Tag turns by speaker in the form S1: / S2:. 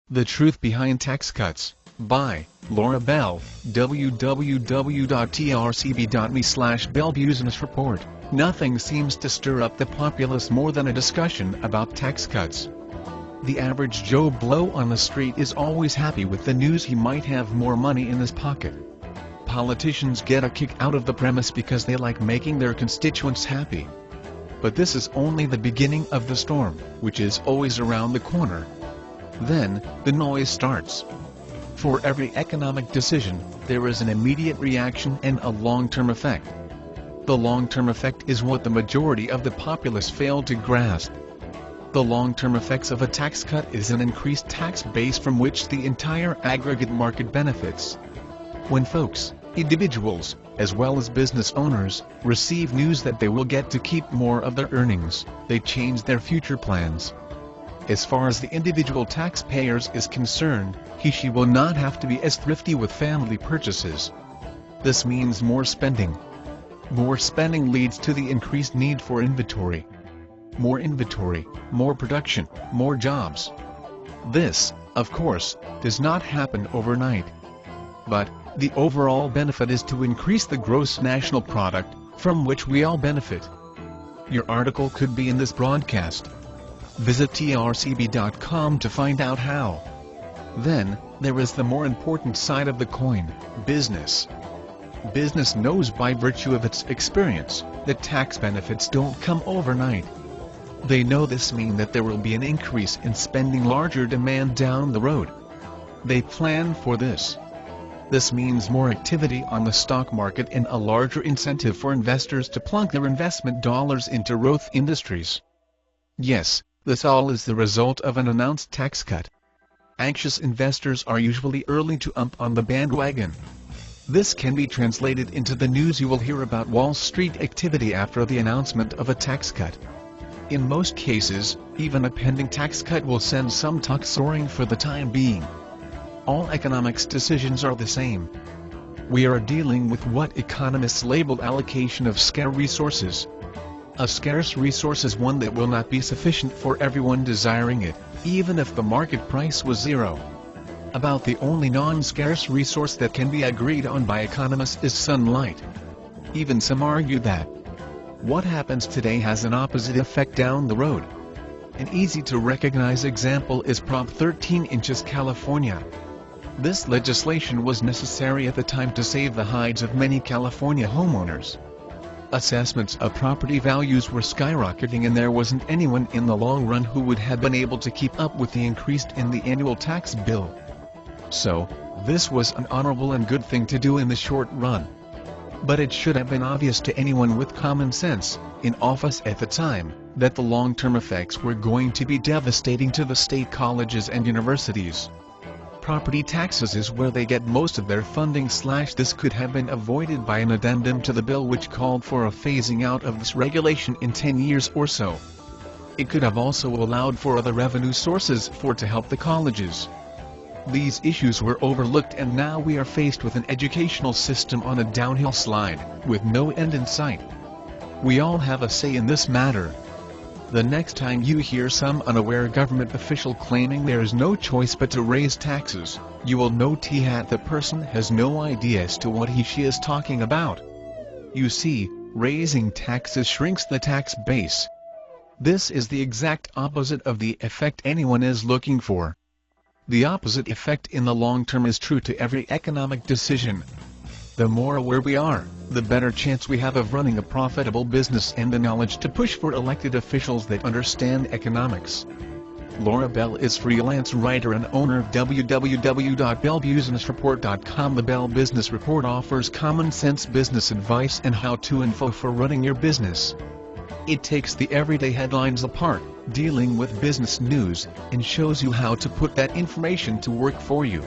S1: The Truth Behind Tax Cuts, by Laura Bell, www.trcb.me/BellBusinessReport. Nothing seems to stir up the populace more than a discussion about tax cuts. The average Joe Blow on the street is always happy with the news he might have more money in his pocket. Politicians get a kick out of the premise because they like making their constituents happy. But this is only the beginning of the storm, which is always around the corner. Then, the noise starts. For every economic decision, there is an immediate reaction and a long-term effect. The long-term effect is what the majority of the populace fail to grasp. The long-term effects of a tax cut is an increased tax base from which the entire aggregate market benefits. When folks, individuals, as well as business owners, receive news that they will get to keep more of their earnings, they change their future plans. As far as the individual taxpayers is concerned, he/she will not have to be as thrifty with family purchases. This means more spending. More spending leads to the increased need for inventory. More inventory, more production, more jobs. This, of course, does not happen overnight. But, the overall benefit is to increase the gross national product, from which we all benefit. Your article could be in this broadcast. Visit trcb.com to find out how. Then, there is the more important side of the coin, business. Business knows by virtue of its experience, that tax benefits don't come overnight. They know this means that there will be an increase in spending, larger demand down the road. They plan for this. This means more activity on the stock market and a larger incentive for investors to plunk their investment dollars into growth industries. Yes, this all is the result of an announced tax cut. Anxious investors are usually early to jump on the bandwagon. This can be translated into the news you will hear about Wall Street activity after the announcement of a tax cut. In most cases, even a pending tax cut will send some stock soaring for the time being. All economics decisions are the same. We are dealing with what economists label allocation of scarce resources. A scarce resource is one that will not be sufficient for everyone desiring it, even if the market price was zero. About the only non-scarce resource that can be agreed on by economists is sunlight. Even some argue that what happens today has an opposite effect down the road. An easy-to-recognize example is Prop 13 inches California. This legislation was necessary at the time to save the hides of many California homeowners. Assessments of property values were skyrocketing and there wasn't anyone in the long run who would have been able to keep up with the increase in the annual tax bill. So, this was an honorable and good thing to do in the short run. But it should have been obvious to anyone with common sense, in office at the time, that the long-term effects were going to be devastating to the state colleges and universities. Property taxes is where they get most of their funding. This could have been avoided by an addendum to the bill which called for a phasing out of this regulation in 10 years or so. It could have also allowed for other revenue sources to help the colleges. These issues were overlooked and now we are faced with an educational system on a downhill slide, with no end in sight. We all have a say in this matter. The next time you hear some unaware government official claiming there is no choice but to raise taxes, you will know the person has no idea as to what he/she is talking about. You see, raising taxes shrinks the tax base. This is the exact opposite of the effect anyone is looking for. The opposite effect in the long term is true to every economic decision. The more aware we are, the better chance we have of running a profitable business and the knowledge to push for elected officials that understand economics. Laura Bell is freelance writer and owner of www.bellbusinessreport.com. The Bell Business Report offers common sense business advice and how-to info for running your business. It takes the everyday headlines apart, dealing with business news, and shows you how to put that information to work for you.